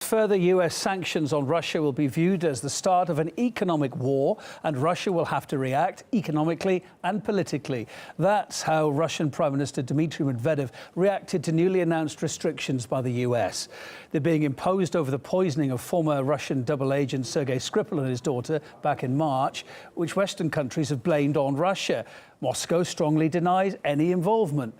Further US sanctions on Russia will be viewed as the start of an economic war, and Russia will have to react economically and politically. That's how Russian Prime Minister Dmitry Medvedev reacted to newly announced restrictions by the US. They're being imposed over the poisoning of former Russian double agent Sergei Skripal and his daughter back in March, which Western countries have blamed on Russia. Moscow strongly denies any involvement.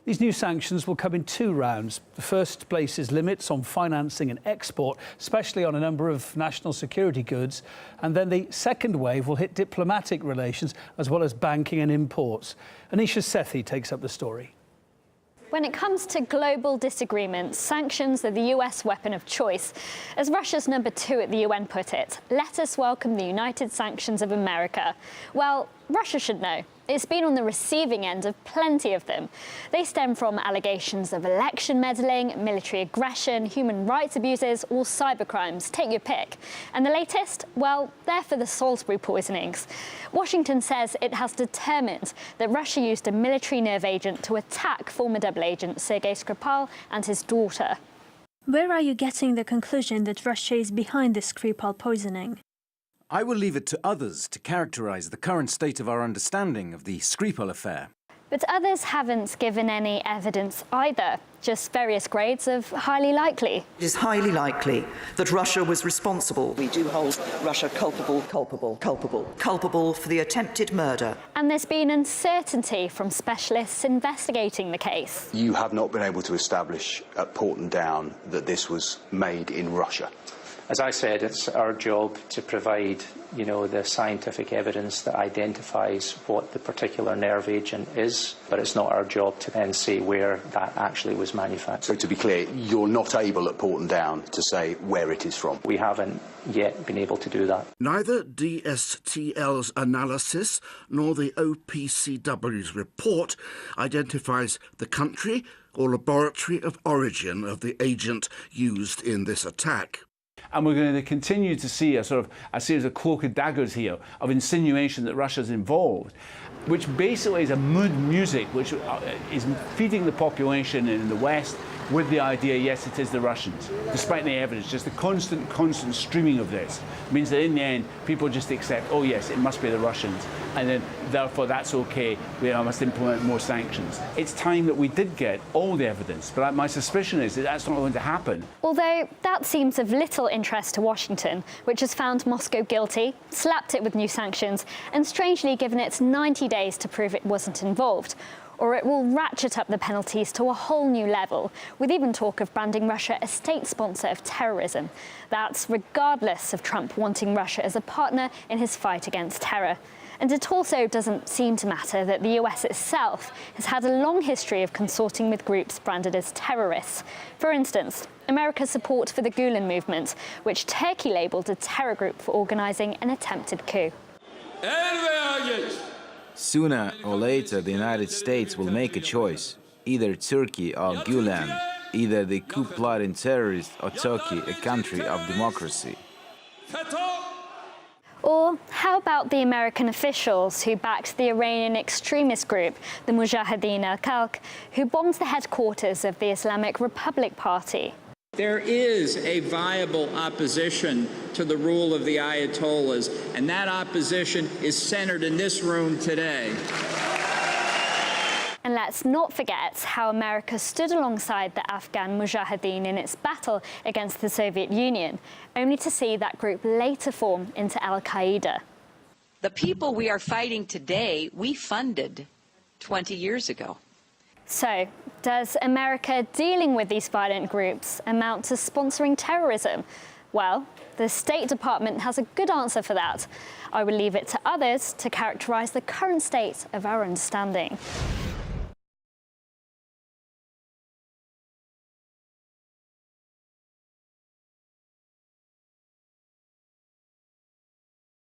These new sanctions will come in two rounds. The first places limits on financing and export, especially on a number of national security goods. And then the second wave will hit diplomatic relations as well as banking and imports. Anisha Sethi takes up the story. When it comes to global disagreements, sanctions are the US weapon of choice. As Russia's number 2 at the UN put it, let us welcome the united sanctions of America. Well, Russia should know. It's been on the receiving end of plenty of them. They stem from allegations of election meddling, military aggression, human rights abuses, or cybercrimes. Take your pick. And the latest? Well, they're for the Salisbury poisonings. Washington says it has determined that Russia used a military nerve agent to attack former double agent Sergei Skripal and his daughter. Where are you getting the conclusion that Russia is behind the Skripal poisoning? I will leave it to others to characterize the current state of our understanding of the Skripal affair. But others haven't given any evidence either, just various grades of highly likely. It is highly likely that Russia was responsible. We do hold Russia culpable for the attempted murder. And there's been uncertainty from specialists investigating the case. You have not been able to establish at Porton Down that this was made in Russia. As I said, it's our job to provide, the scientific evidence that identifies what the particular nerve agent is, but it's not our job to then say where that actually was manufactured. So to be clear, you're not able at Porton Down to say where it is from? We haven't yet been able to do that. Neither DSTL's analysis nor the OPCW's report identifies the country or laboratory of origin of the agent used in this attack. And we're going to continue to see a series of cloak and daggers here of insinuation that Russia's involved, which basically is a mood music which is feeding the population in the West with the idea, yes, it is the Russians, despite the evidence. Just the constant streaming of this means that in the end, people just accept, oh yes, it must be the Russians, and then therefore that's okay, we must implement more sanctions. It's time that we did get all the evidence, but my suspicion is that that's not going to happen. Although that seems of little interest to Washington, which has found Moscow guilty, slapped it with new sanctions, and strangely given it 90 days to prove it wasn't involved. Or it will ratchet up the penalties to a whole new level, with even talk of branding Russia a state sponsor of terrorism. That's regardless of Trump wanting Russia as a partner in his fight against terror. And it also doesn't seem to matter that the US itself has had a long history of consorting with groups branded as terrorists. For instance, America's support for the Gulen movement, which Turkey labelled a terror group for organising an attempted coup. Sooner or later, the United States will make a choice. Either Turkey or Gulen, either the coup-plotting terrorists or Turkey, a country of democracy. Or how about the American officials who backed the Iranian extremist group, the Mujahideen al-Khalq, who bombed the headquarters of the Islamic Republic Party? There is a viable opposition to the rule of the Ayatollahs, and that opposition is centered in this room today. And let's not forget how America stood alongside the Afghan Mujahideen in its battle against the Soviet Union, only to see that group later form into Al-Qaeda. The people we are fighting today, we funded 20 years ago. So, does America dealing with these violent groups amount to sponsoring terrorism? Well, the State Department has a good answer for that. I will leave it to others to characterize the current state of our understanding.